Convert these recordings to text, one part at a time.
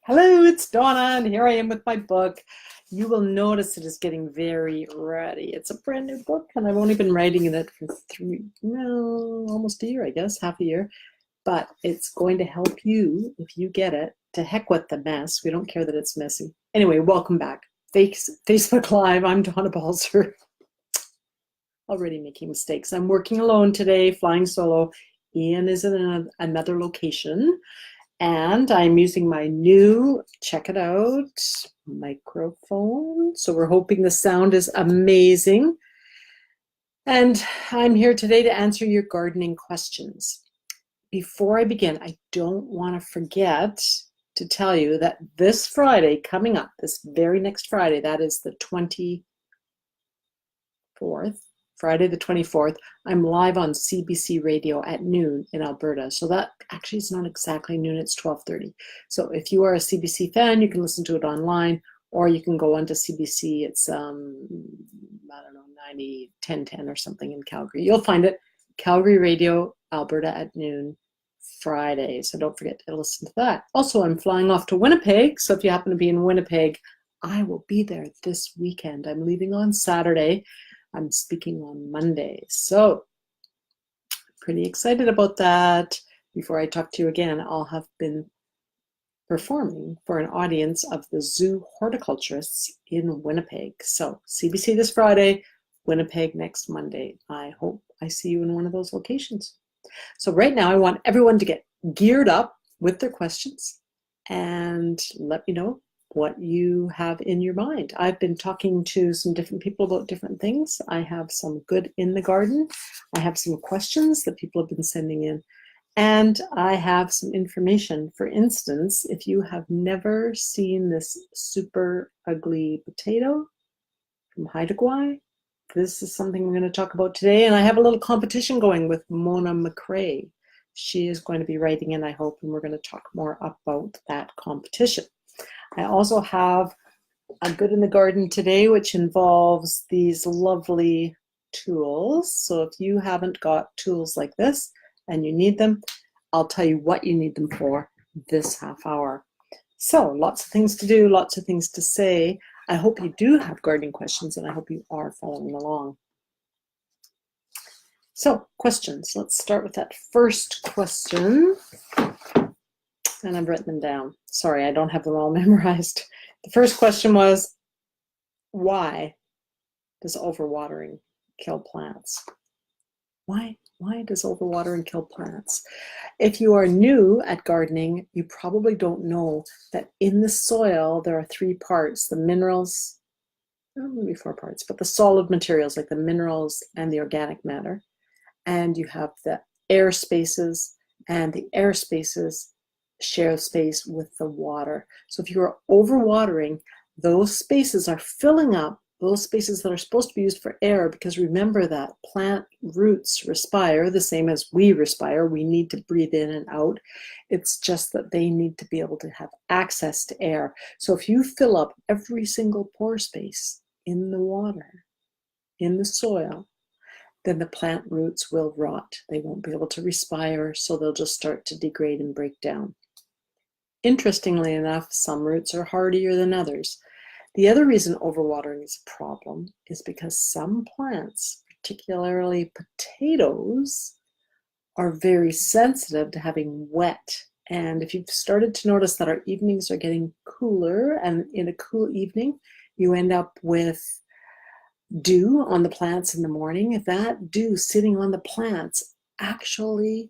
Hello, it's Donna, and here I am with my book. You will notice it is getting very ready. It's a brand new book, and I've only been writing in it for almost a year, I guess, half a year. But it's going to help you, if you get it, to heck with the mess. We don't care that it's messy. Anyway, welcome back. Facebook Live, I'm Donna Balzer. Already making mistakes. I'm working alone today, flying solo. Ian is in another location. And I'm using my new, check it out, microphone. So we're hoping the sound is amazing. And I'm here today to answer your gardening questions. Before I begin, I don't want to forget to tell you that this Friday coming up, this very next Friday, that is the 24th, Friday the 24th, I'm live on CBC radio at noon in Alberta. So that actually is not exactly noon, it's 12:30. So if you are a CBC fan, you can listen to it online, or you can go onto CBC. It's, I don't know, 90, 1010 or something in Calgary. You'll find it, Calgary Radio, Alberta at noon, Friday. So don't forget to listen to that. Also, I'm flying off to Winnipeg. So if you happen to be in Winnipeg, I will be there this weekend. I'm leaving on Saturday. I'm speaking on Monday. So pretty excited about that. Before I talk to you again, I'll have been performing for an audience of the zoo horticulturists in Winnipeg. So CBC this Friday, Winnipeg next Monday. I hope I see you in one of those locations. So right now I want everyone to get geared up with their questions and let me know what you have in your mind. I've been talking to some different people about different things. I have some good in the garden. I have some questions that people have been sending in. And I have some information. For instance, if you have never seen this super ugly potato from Haida Gwai, this is something we're going to talk about today. And I have a little competition going with Mona McRae. She is going to be writing in, I hope, and we're going to talk more about that competition. I also have a good in the garden today, which involves these lovely tools. So if you haven't got tools like this and you need them, I'll tell you what you need them for this half hour. So lots of things to do, lots of things to say. I hope you do have gardening questions, and I hope you are following along. So questions, let's start with that first question. And I've written them down. Sorry, I don't have them all memorized. The first question was, why does overwatering kill plants? Why does overwatering kill plants? If you are new at gardening, you probably don't know that in the soil there are three parts: the minerals, maybe four parts, but the solid materials like the minerals and the organic matter. And you have the air spaces, and the air spaces share space with the water. So if you are overwatering, those spaces are filling up, those spaces that are supposed to be used for air, because remember that plant roots respire the same as we respire. We need to breathe in and out. It's just that they need to be able to have access to air. So if you fill up every single pore space in the water, in the soil, then the plant roots will rot. They won't be able to respire, so they'll just start to degrade and break down. Interestingly enough, some roots are hardier than others. The other reason overwatering is a problem is because some plants, particularly potatoes, are very sensitive to having wet. And if you've started to notice that our evenings are getting cooler, and in a cool evening, you end up with dew on the plants in the morning. If that dew sitting on the plants actually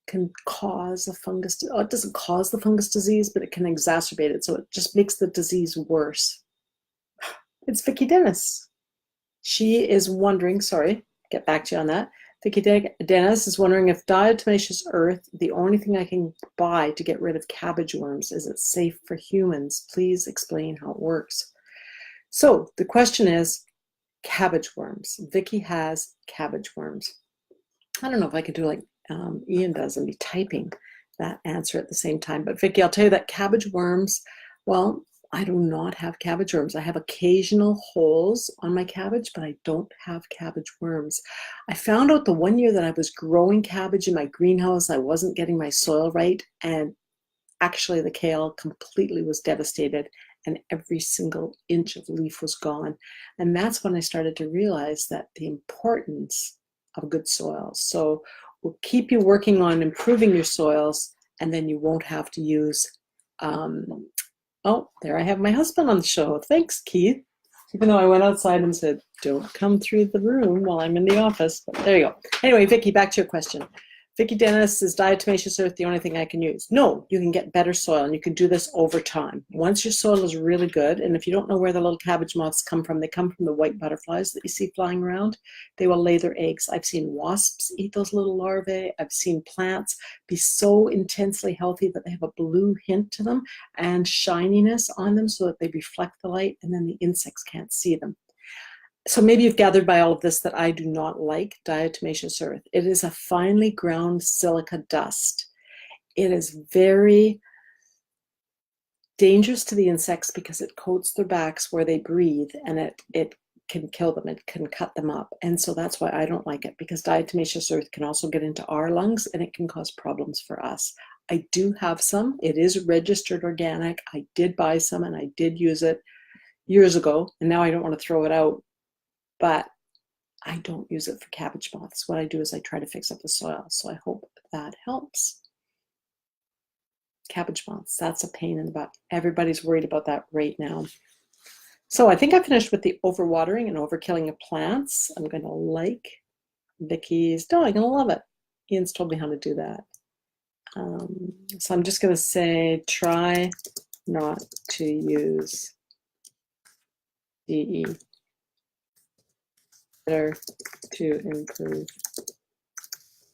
can cause a fungus, it doesn't cause the fungus disease, but it can exacerbate it. So it just makes the disease worse. It's Vicki Dennis. She is wondering, sorry, get back to you on that. Vicki Dennis is wondering if diatomaceous earth, the only thing I can buy to get rid of cabbage worms, is it safe for humans? Please explain how it works. So the question is, cabbage worms. Vicki has cabbage worms. I don't know if I could do like Ian does and be typing that answer at the same time. But Vicki, I'll tell you that cabbage worms, well, I do not have cabbage worms. I have occasional holes on my cabbage, but I don't have cabbage worms. I found out the one year that I was growing cabbage in my greenhouse, I wasn't getting my soil right, and actually the kale completely was devastated and every single inch of leaf was gone. And that's when I started to realize that the importance of good soils. So we'll keep you working on improving your soils, and then you won't have to use, oh, there I have my husband on the show. Thanks, Keith. Even though I went outside and said, don't come through the room while I'm in the office. But there you go. Anyway, Vicki, back to your question. Vicki Dennis, is diatomaceous earth the only thing I can use? No, you can get better soil, and you can do this over time. Once your soil is really good, and if you don't know where the little cabbage moths come from, they come from the white butterflies that you see flying around. They will lay their eggs. I've seen wasps eat those little larvae. I've seen plants be so intensely healthy that they have a blue hint to them and shininess on them so that they reflect the light, and then the insects can't see them. So maybe you've gathered by all of this that I do not like diatomaceous earth. It is a finely ground silica dust. It is very dangerous to the insects because it coats their backs where they breathe, and it can kill them. It can cut them up. And so that's why I don't like it, because diatomaceous earth can also get into our lungs and it can cause problems for us. I do have some. It is registered organic. I did buy some and I did use it years ago, and now I don't want to throw it out. But I don't use it for cabbage moths. What I do is I try to fix up the soil. So I hope that helps. Cabbage moths, that's a pain in the butt. Everybody's worried about that right now. So I think I finished with the overwatering and overkilling of plants. I'm going to like Vicky's. No, I'm going to love it. Ian's told me how to do that. So I'm just going to say, try not to use DE. Better to improve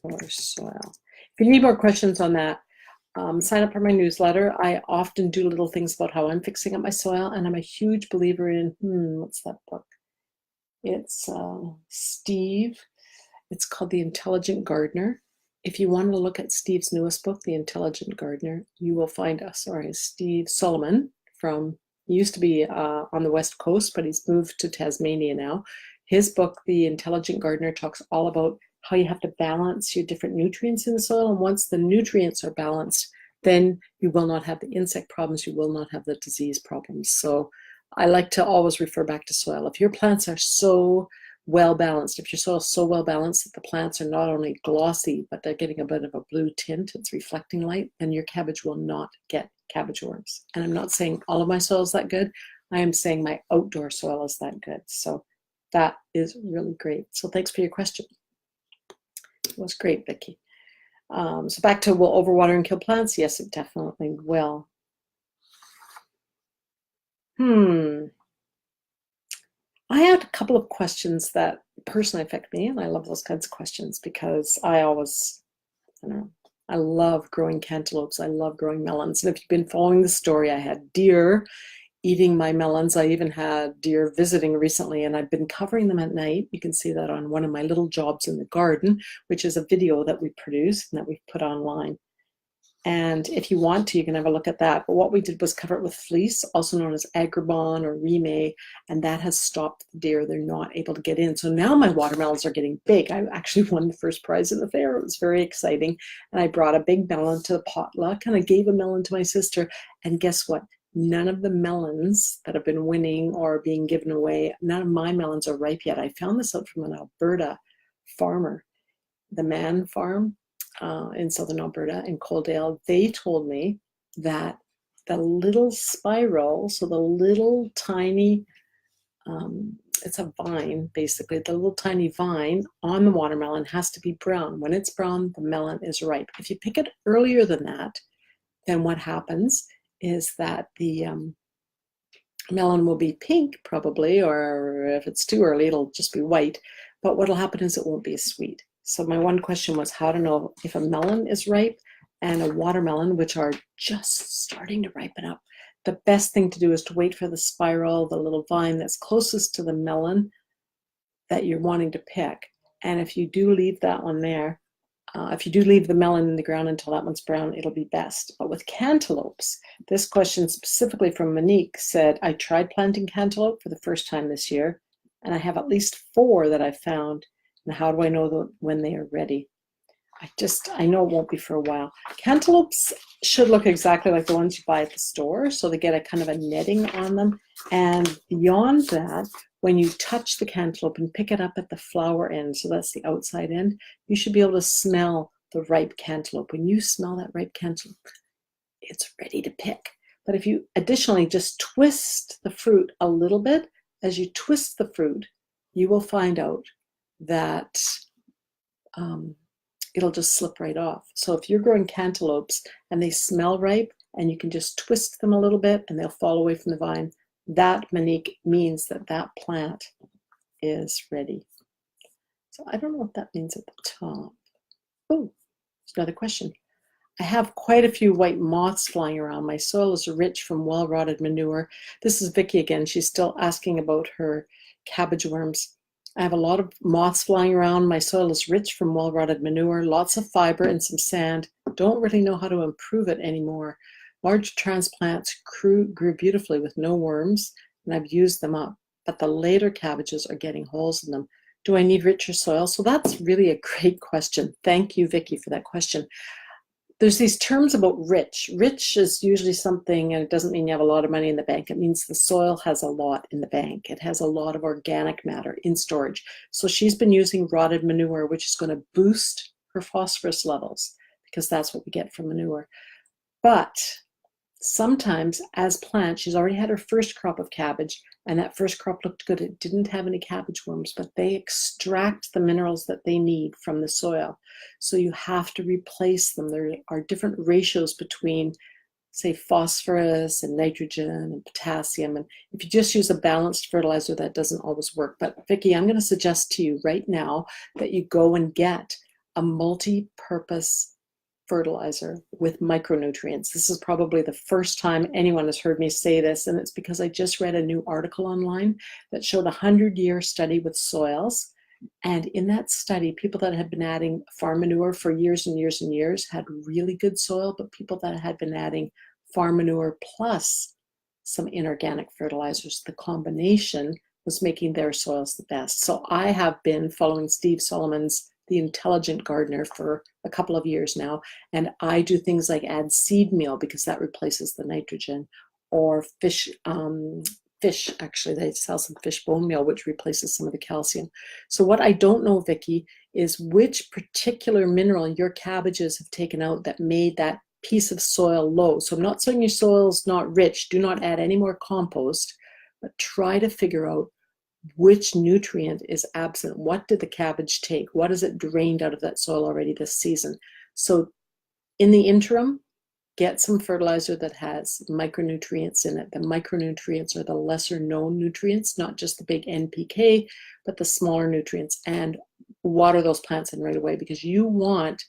our soil. If you need more questions on that, sign up for my newsletter. I often do little things about how I'm fixing up my soil, and I'm a huge believer in, what's that book? It's Steve. It's called The Intelligent Gardener. If you want to look at Steve's newest book, The Intelligent Gardener, you will find Steve Solomon he used to be on the West Coast, but he's moved to Tasmania now. His book, The Intelligent Gardener, talks all about how you have to balance your different nutrients in the soil. And once the nutrients are balanced, then you will not have the insect problems. You will not have the disease problems. So I like to always refer back to soil. If your plants are so well balanced, if your soil is so well balanced that the plants are not only glossy, but they're getting a bit of a blue tint, it's reflecting light, then your cabbage will not get cabbage worms. And I'm not saying all of my soil is that good. I am saying my outdoor soil is that good. So that is really great. So thanks for your question. It was great, Vicki. So back to, will overwater and kill plants? Yes, it definitely will. I had a couple of questions that personally affect me, and I love those kinds of questions because I love growing cantaloupes. I love growing melons. And if you've been following the story, I had deer eating my melons. I even had deer visiting recently, and I've been covering them at night. You can see that on one of my little jobs in the garden, which is a video that we produce and that we've put online. And if you want to, you can have a look at that. But what we did was cover it with fleece, also known as Agribon or Rime, and that has stopped the deer. They're not able to get in. So now my watermelons are getting big. I actually won the first prize in the fair. It was very exciting. And I brought a big melon to the potluck, and I gave a melon to my sister. And guess what? None of the melons that have been winning or being given away, none of my melons are ripe yet. I found this out from an Alberta farmer, the Man Farm in southern Alberta in Coaldale. They told me that the little spiral, so the little tiny, it's a vine basically, the little tiny vine on the watermelon has to be brown. When it's brown, the melon is ripe. If you pick it earlier than that, then what happens is that the melon will be pink probably, or if it's too early, it'll just be white. But what'll happen is it won't be as sweet. So my one question was how to know if a melon is ripe and a watermelon, which are just starting to ripen up. The best thing to do is to wait for the spiral, the little vine that's closest to the melon that you're wanting to pick. And if you do leave that one there, if you do leave the melon in the ground until that one's brown, it'll be best. But with cantaloupes, this question specifically from Monique said, I tried planting cantaloupe for the first time this year, and I have at least 4 that I've found. And how do I know when they are ready? I know it won't be for a while. Cantaloupes should look exactly like the ones you buy at the store, so they get a kind of a netting on them. And beyond that, when you touch the cantaloupe and pick it up at the flower end, so that's the outside end, you should be able to smell the ripe cantaloupe. When you smell that ripe cantaloupe, it's ready to pick. But if you additionally just twist the fruit a little bit, as you twist the fruit, you will find out that it'll just slip right off. So if you're growing cantaloupes and they smell ripe and you can just twist them a little bit and they'll fall away from the vine, that, Monique, means that that plant is ready. So I don't know what that means at the top. Oh, there's another question. I have quite a few white moths flying around. My soil is rich from well-rotted manure. This is Vicky again. She's still asking about her cabbage worms. I have a lot of moths flying around. My soil is rich from well-rotted manure, lots of fiber and some sand. Don't really know how to improve it anymore. Large transplants grew beautifully with no worms, and I've used them up. But the later cabbages are getting holes in them. Do I need richer soil? So that's really a great question. Thank you, Vicky, for that question. There's these terms about rich. Rich is usually something, and it doesn't mean you have a lot of money in the bank. It means the soil has a lot in the bank. It has a lot of organic matter in storage. So she's been using rotted manure, which is going to boost her phosphorus levels because that's what we get from manure. But sometimes as plants, she's already had her first crop of cabbage, and that first crop looked good. It didn't have any cabbage worms, but they extract the minerals that they need from the soil. So you have to replace them. There are different ratios between, say, phosphorus and nitrogen and potassium. And if you just use a balanced fertilizer, that doesn't always work. But Vicky, I'm going to suggest to you right now that you go and get a multi-purpose fertilizer with micronutrients. This is probably the first time anyone has heard me say this, and it's because I just read a new article online that showed a 100-year study with soils. And in that study, people that had been adding farm manure for years and years and years had really good soil, but people that had been adding farm manure plus some inorganic fertilizers, the combination was making their soils the best. So I have been following Steve Solomon's The Intelligent Gardener for a couple of years now, and I do things like add seed meal because that replaces the nitrogen, or fish, actually they sell some fish bone meal which replaces some of the calcium. So what I don't know, Vicky, is which particular mineral your cabbages have taken out that made that piece of soil low. So I'm not saying your soil's not rich, do not add any more compost, but try to figure out which nutrient is absent. What did the cabbage take? What has it drained out of that soil already this season? So in the interim, get some fertilizer that has micronutrients in it. The micronutrients are the lesser known nutrients, not just the big NPK, but the smaller nutrients, and water those plants in right away because you want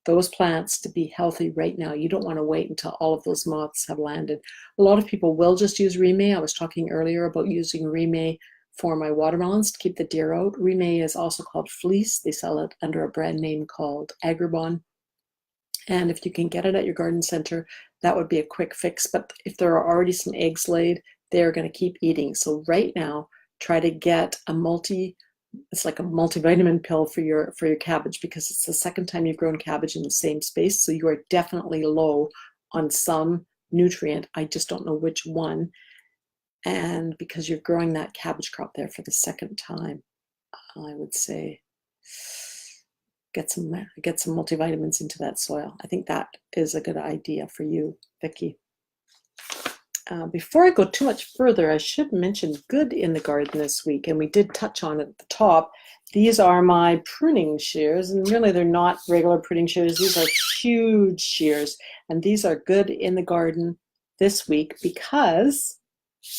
those plants to be healthy right now. You don't want to wait until all of those moths have landed. A lot of people will just use Rime. I was talking earlier about using Rime for my watermelons to keep the deer out. Rime is also called fleece. They sell it under a brand name called Agribon. And if you can get it at your garden center, that would be a quick fix. But if there are already some eggs laid, they're going to keep eating. So right now, try to get it's like a multivitamin pill for your cabbage because it's the second time you've grown cabbage in the same space. So you are definitely low on some nutrient. I just don't know which one. And because you're growing that cabbage crop there for the second time, I would say get some multivitamins into that soil. I think that is a good idea for you, Vicky. Before I go too much further, I should mention good in the garden this week, and we did touch on it at the top. These are my pruning shears, and really they're not regular pruning shears. These are huge shears, and these are good in the garden this week because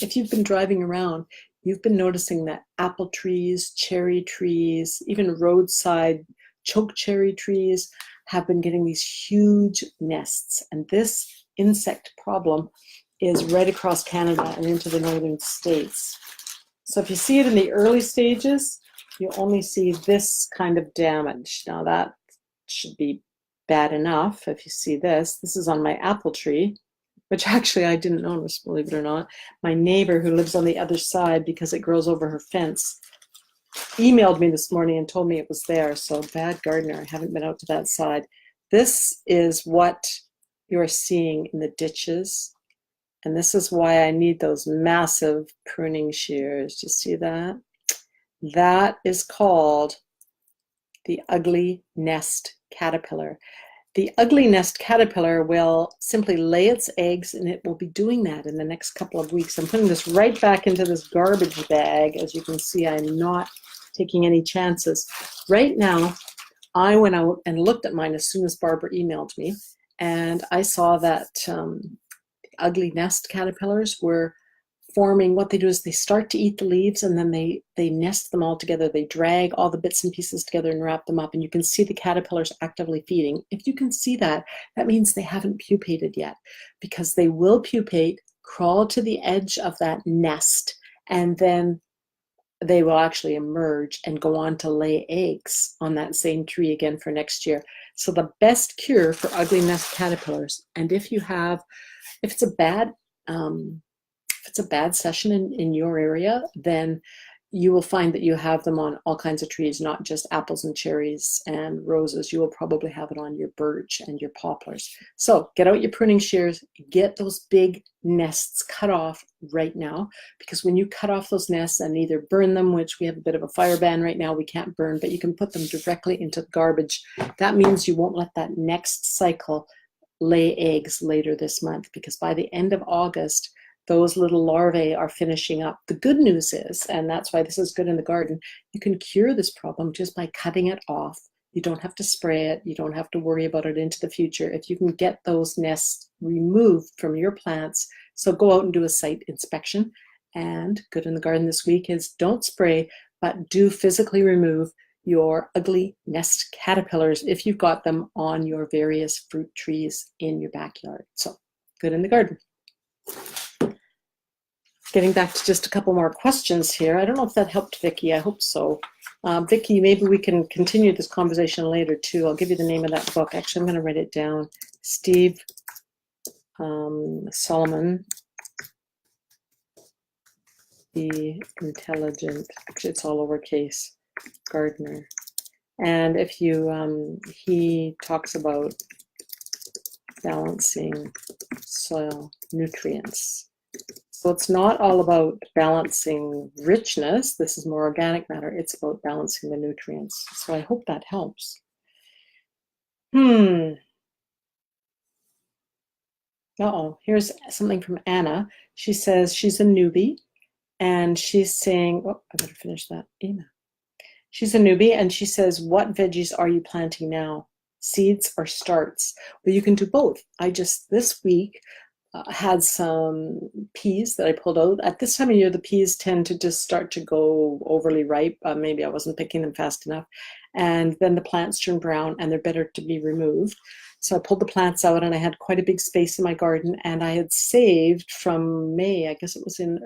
if you've been driving around, you've been noticing that apple trees, cherry trees, even roadside choke cherry trees have been getting these huge nests. And this insect problem is right across Canada and into the northern states. So if you see it in the early stages, you only see this kind of damage. Now that should be bad enough if you see this. This is on my apple tree, which actually I didn't notice, believe it or not. My neighbor who lives on the other side, because it grows over her fence, emailed me this morning and told me it was there. So bad gardener, I haven't been out to that side. This is what you're seeing in the ditches. And this is why I need those massive pruning shears. Do you see that? That is called the ugly nest caterpillar. The ugly nest caterpillar will simply lay its eggs, and it will be doing that in the next couple of weeks. I'm putting this right back into this garbage bag. As you can see, I'm not taking any chances. Right now, I went out and looked at mine as soon as Barbara emailed me, and I saw that ugly nest caterpillars were forming. What they do is they start to eat the leaves, and then they nest them all together. They drag all the bits and pieces together and wrap them up, and you can see the caterpillars actively feeding. If you can see that, that means they haven't pupated yet, because they will pupate, crawl to the edge of that nest, and then they will actually emerge and go on to lay eggs on that same tree again for next year. So the best cure for ugly nest caterpillars, and if it's a bad session in your area, then you will find that you have them on all kinds of trees, not just apples and cherries and roses. You will probably have it on your birch and your poplars. So get out your pruning shears, get those big nests cut off right now, because when you cut off those nests and either burn them, which we have a bit of a fire ban right now, we can't burn, but you can put them directly into the garbage. That means you won't let that next cycle lay eggs later this month, because by the end of August, those little larvae are finishing up. The good news is, and that's why this is good in the garden, you can cure this problem just by cutting it off. You don't have to spray it. You don't have to worry about it into the future. If you can get those nests removed from your plants, so go out and do a site inspection. And good in the garden this week is don't spray, but do physically remove your ugly nest caterpillars if you've got them on your various fruit trees in your backyard. So good in the garden. Getting back to just a couple more questions here. I don't know if that helped Vicki. I hope so. Vicki, maybe we can continue this conversation later too. I'll give you the name of that book. Actually, I'm going to write it down. Steve Solomon, The Intelligent, actually it's all lowercase, Gardener. And if you, he talks about balancing soil nutrients. So it's not all about balancing richness. This is more organic matter. It's about balancing the nutrients. So I hope that helps. Uh-oh, here's something from Anna. She says she's a newbie, and she's saying, oh, I better finish that email. She's a newbie, and she says, what veggies are you planting now? Seeds or starts? Well, you can do both. I just, this week, had some peas that I pulled out. At this time of year, the peas tend to just start to go overly ripe. Maybe I wasn't picking them fast enough. And then the plants turn brown, and they're better to be removed. So I pulled the plants out, and I had quite a big space in my garden, and I had saved from May, I guess it was in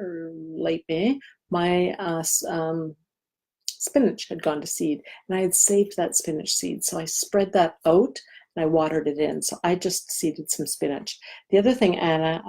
late May, my spinach had gone to seed, and I had saved that spinach seed. So I spread that out, and I watered it in. So I just seeded some spinach. The other thing, Anna,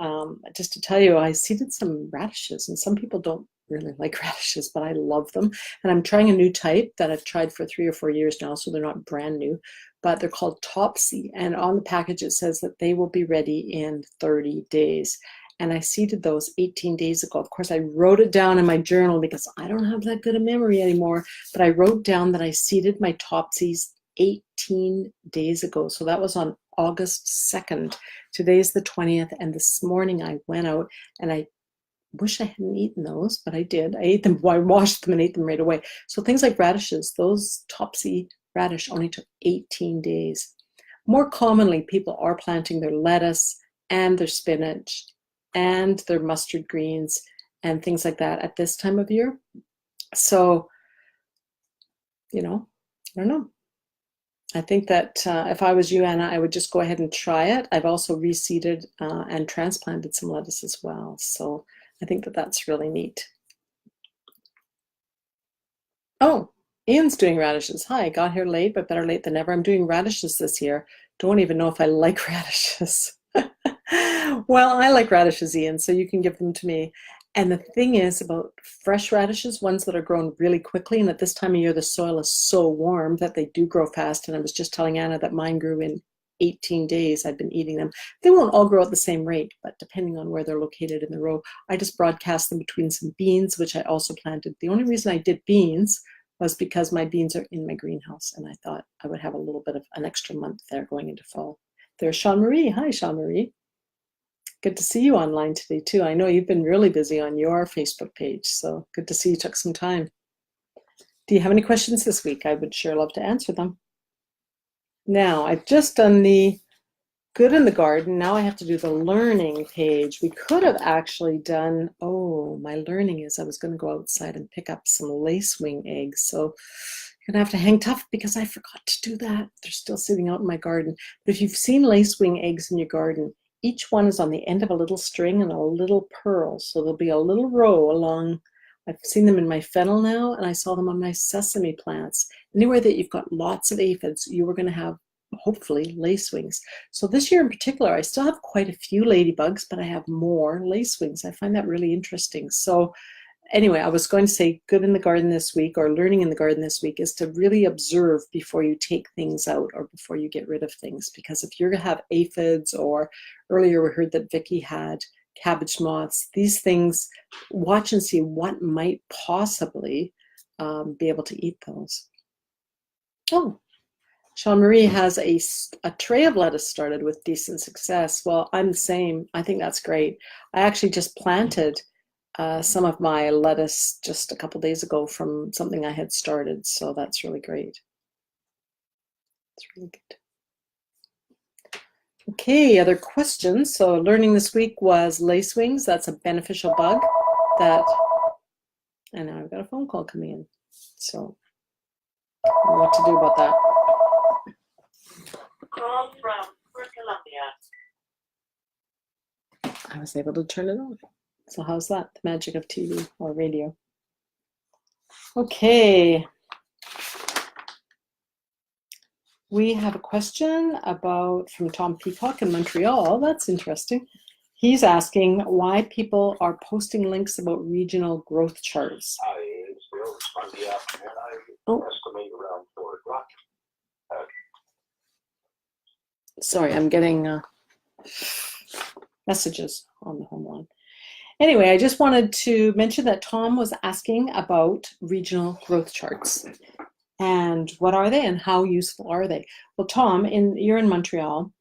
just to tell you, I seeded some radishes, and some people don't really like radishes, but I love them. And I'm trying a new type that I've tried for 3 or 4 years now, so they're not brand new, but they're called Topsy. And on the package, it says that they will be ready in 30 days. And I seeded those 18 days ago. Of course, I wrote it down in my journal because I don't have that good a memory anymore, but I wrote down that I seeded my Topsies 18 days ago. So that was on August 2nd. Today's the 20th, and this morning I went out, and I wish I hadn't eaten those, but I did. I ate them, I washed them and ate them right away. So things like radishes, those Topsy radish only took 18 days. More commonly, people are planting their lettuce and their spinach and their mustard greens and things like that at this time of year. So, you know, I don't know. I think that if I was you, Anna, I would just go ahead and try it. I've also reseeded and transplanted some lettuce as well. So I think that that's really neat. Oh, Ian's doing radishes. Hi, got here late, but better late than never. I'm doing radishes this year. Don't even know if I like radishes. Well, I like radishes, Ian, so you can give them to me. And the thing is about fresh radishes, ones that are grown really quickly, and at this time of year, the soil is so warm that they do grow fast. And I was just telling Anna that mine grew in 18 days. I've been eating them. They won't all grow at the same rate, but depending on where they're located in the row, I just broadcast them between some beans, which I also planted. The only reason I did beans was because my beans are in my greenhouse, and I thought I would have a little bit of an extra month there going into fall. There's Sean Marie. Hi, Sean Marie. Good to see you online today too. I know you've been really busy on your Facebook page, so good to see you took some time. Do you have any questions this week? I would sure love to answer them. Now, I've just done the good in the garden. Now I have to do the learning page. We could have actually done, oh, my learning is I was going to go outside and pick up some lacewing eggs. So you're going to have to hang tough because I forgot to do that. They're still sitting out in my garden. But if you've seen lacewing eggs in your garden, each one is on the end of a little string and a little pearl. So there'll be a little row along. I've seen them in my fennel now, and I saw them on my sesame plants. Anywhere that you've got lots of aphids, you are going to have, hopefully, lacewings. So this year in particular, I still have quite a few ladybugs, but I have more lacewings. I find that really interesting. So anyway, I was going to say good in the garden this week, or learning in the garden this week, is to really observe before you take things out or before you get rid of things. Because if you're going to have aphids, or earlier we heard that Vicky had cabbage moths, these things, watch and see what might possibly be able to eat those. Oh, Sean Marie has a tray of lettuce started with decent success. Well, I'm the same. I think that's great. I actually just planted some of my lettuce just a couple days ago from something I had started, so that's really great. It's really good. Okay, other questions? So learning this week was lacewings. That's a beneficial bug that, and now I've got a phone call coming in. So I don't know what to do about that. Call from Columbia. I was able to turn it off. So how's that? The magic of TV or radio. Okay. We have a question from Tom Peacock in Montreal. That's interesting. He's asking why people are posting links about regional growth charts. Oh. Sorry, I'm getting messages on the home line. Anyway, I just wanted to mention that Tom was asking about regional growth charts. And what are they and how useful are they? Well, Tom, you're in Montreal.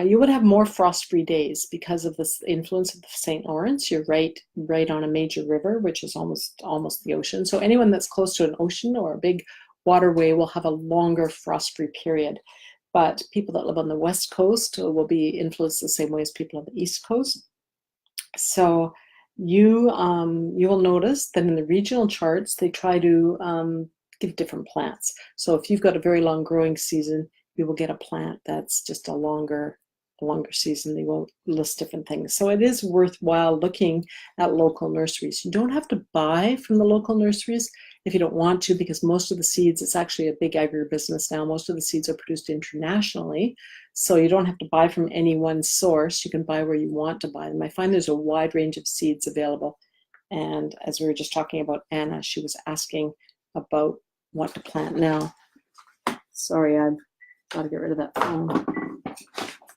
You would have more frost-free days because of the influence of the St. Lawrence. You're right on a major river, which is almost the ocean. So anyone that's close to an ocean or a big waterway will have a longer frost-free period. But people that live on the West Coast will be influenced the same way as people on the East Coast. So you will notice that in the regional charts, they try to give different plants. So if you've got a very long growing season, you will get a plant that's just a longer season. They will list different things. So it is worthwhile looking at local nurseries. You don't have to buy from the local nurseries if you don't want to, because most of the seeds, it's actually a big agribusiness now. Most of the seeds are produced internationally. So you don't have to buy from any one source. You can buy where you want to buy them. I find there's a wide range of seeds available. And as we were just talking about Anna, she was asking about what to plant now. Sorry, I've got to get rid of that phone.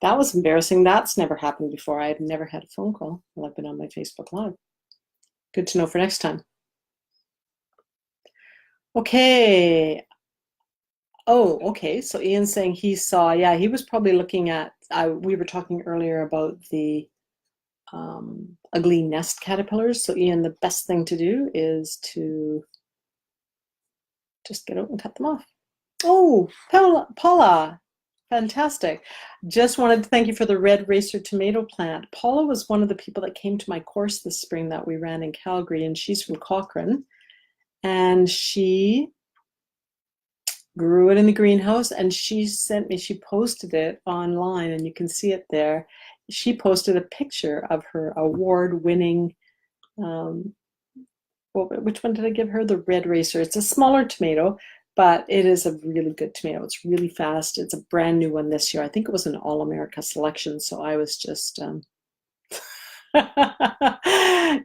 That was embarrassing. That's never happened before. I've never had a phone call while I've been on my Facebook Live. Good to know for next time. Okay. Oh, okay. So Ian's saying he saw, yeah, he was probably looking at, we were talking earlier about the ugly nest caterpillars. So Ian, the best thing to do is to just get out and cut them off. Oh, Paula, fantastic. Just wanted to thank you for the red racer tomato plant. Paula was one of the people that came to my course this spring that we ran in Calgary, and she's from Cochrane. And she grew it in the greenhouse, and she posted it online, and you can see it there. She posted a picture of her award-winning, which one did I give her? The red racer. It's a smaller tomato, but it is a really good tomato. It's really fast. It's a brand new one this year. I think it was an All-America selection, so I was just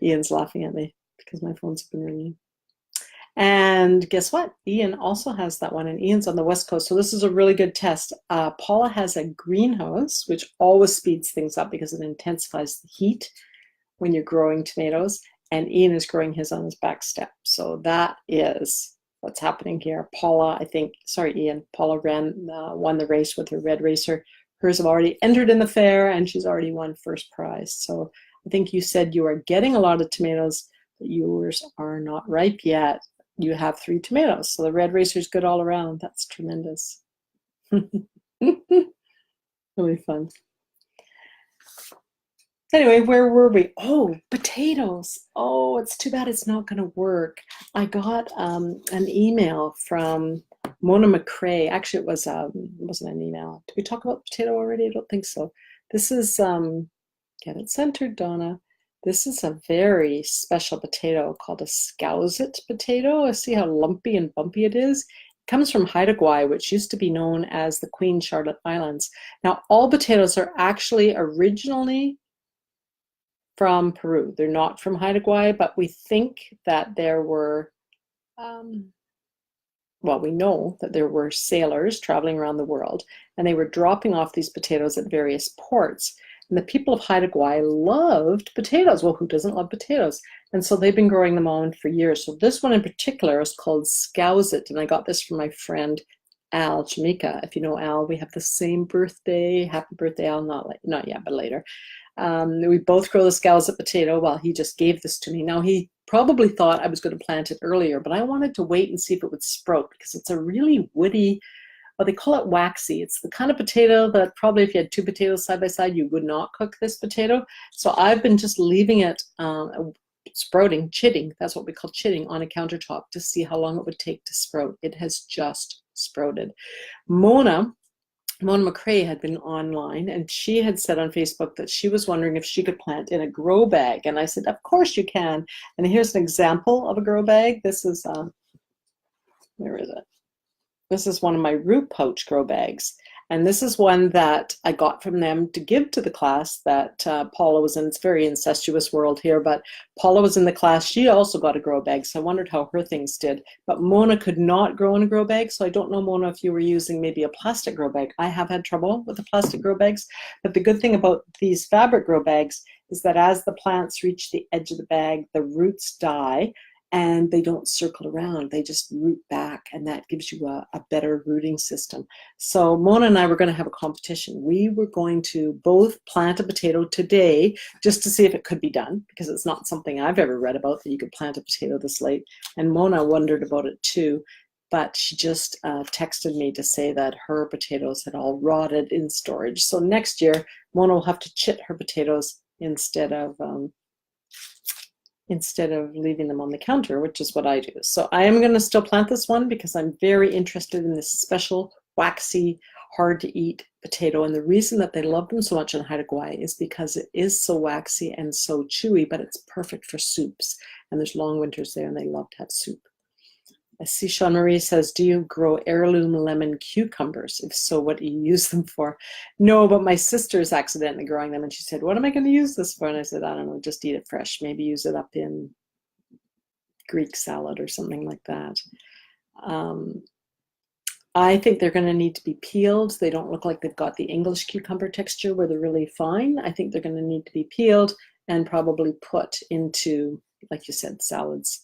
Ian's laughing at me because my phone's been ringing. And guess what? Ian also has that one, and Ian's on the West Coast. So this is a really good test. Paula has a greenhouse, which always speeds things up because it intensifies the heat when you're growing tomatoes. And Ian is growing his on his back step. So that is what's happening here. Paula, Ian, Paula won the race with her red racer. Hers have already entered in the fair, and she's already won first prize. So I think you said you are getting a lot of tomatoes, but yours are not ripe yet. You have 3 tomatoes, so the red racer is good all around. That's tremendous. Really fun. Anyway, where were we? Oh, potatoes. Oh, it's too bad it's not going to work. I got an email from Mona McCrae. Actually, it wasn't an email. Did we talk about potato already? I don't think so. This is, get it centered, Donna. This is a very special potato called a Scouset potato. See how lumpy and bumpy it is? It comes from Haida Gwai, which used to be known as the Queen Charlotte Islands. Now, all potatoes are actually originally from Peru. They're not from Haida Gwai, but we think that there were, we know that there were sailors traveling around the world, and they were dropping off these potatoes at various ports. And the people of Haida Gwai loved potatoes. Well, who doesn't love potatoes? And so they've been growing them on for years. So this one in particular is called Scouset, and I got this from my friend Al Jamaica. If you know Al, we have the same birthday. Happy birthday, Al. Not yet, but later. We both grow the Scouset potato. Well, he just gave this to me. Now, he probably thought I was going to plant it earlier, but I wanted to wait and see if it would sprout because it's a really woody, well, they call it waxy. It's the kind of potato that probably if you had 2 potatoes side by side, you would not cook this potato. So I've been just leaving it sprouting, chitting, that's what we call chitting, on a countertop to see how long it would take to sprout. It has just sprouted. Mona McCrae had been online, and she had said on Facebook that she was wondering if she could plant in a grow bag. And I said, of course you can. And here's an example of a grow bag. This is, where is it? This is one of my root pouch grow bags. And this is one that I got from them to give to the class that Paula was in. It's a very incestuous world here, but Paula was in the class. She also got a grow bag, so I wondered how her things did. But Mona could not grow in a grow bag, so I don't know, Mona, if you were using maybe a plastic grow bag. I have had trouble with the plastic grow bags, but the good thing about these fabric grow bags is that as the plants reach the edge of the bag, the roots die, and they don't circle around, they just root back, and that gives you a better rooting system. So Mona and I were going to have a competition. We were going to both plant a potato today just to see if it could be done, because it's not something I've ever read about that you could plant a potato this late, and Mona wondered about it too, but she just texted me to say that her potatoes had all rotted in storage. So next year, Mona will have to chit her potatoes instead of leaving them on the counter, which is what I do. So I am going to still plant this one because I'm very interested in this special, waxy, hard to eat potato. And the reason that they love them so much in Haida Gwai is because it is so waxy and so chewy, but it's perfect for soups. And there's long winters there, and they love to have soup. I see Sean Marie says, do you grow heirloom lemon cucumbers? If so, what do you use them for? No, but my sister is accidentally growing them, and she said, what am I going to use this for? And I said, I don't know, just eat it fresh. Maybe use it up in Greek salad or something like that. I think they're going to need to be peeled. They don't look like they've got the English cucumber texture where they're really fine. I think they're going to need to be peeled and probably put into, like you said, salads.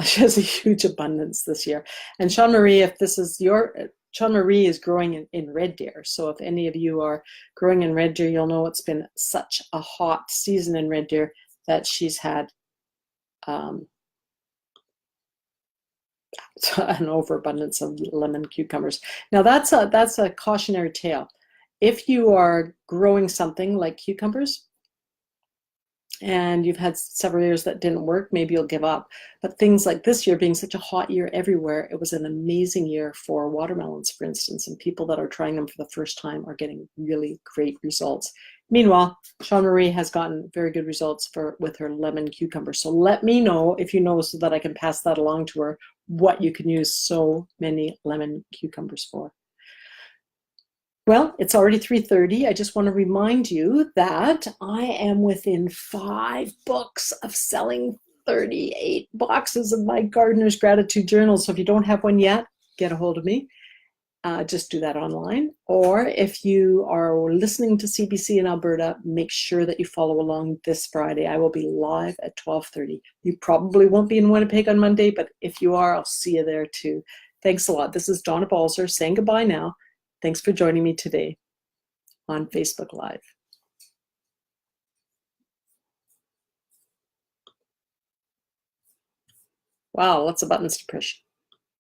She has a huge abundance this year. And Sean Marie, if this is Sean Marie is growing in Red Deer. So if any of you are growing in Red Deer, you'll know it's been such a hot season in Red Deer that she's had an overabundance of lemon cucumbers. Now that's a cautionary tale. If you are growing something like cucumbers, and you've had several years that didn't work, maybe you'll give up. But things like this year being such a hot year everywhere, it was an amazing year for watermelons, for instance, and people that are trying them for the first time are getting really great results. Meanwhile, Sean Marie has gotten very good results with her lemon cucumber. So let me know if you know so that I can pass that along to her, what you can use so many lemon cucumbers for. Well, it's already 3:30. I just want to remind you that I am within 5 books of selling 38 boxes of my Gardener's Gratitude Journal. So if you don't have one yet, get a hold of me. Just do that online. Or if you are listening to CBC in Alberta, make sure that you follow along this Friday. I will be live at 12:30. You probably won't be in Winnipeg on Monday, but if you are, I'll see you there too. Thanks a lot. This is Donna Balzer saying goodbye now. Thanks for joining me today on Facebook Live. Wow, lots of buttons to push.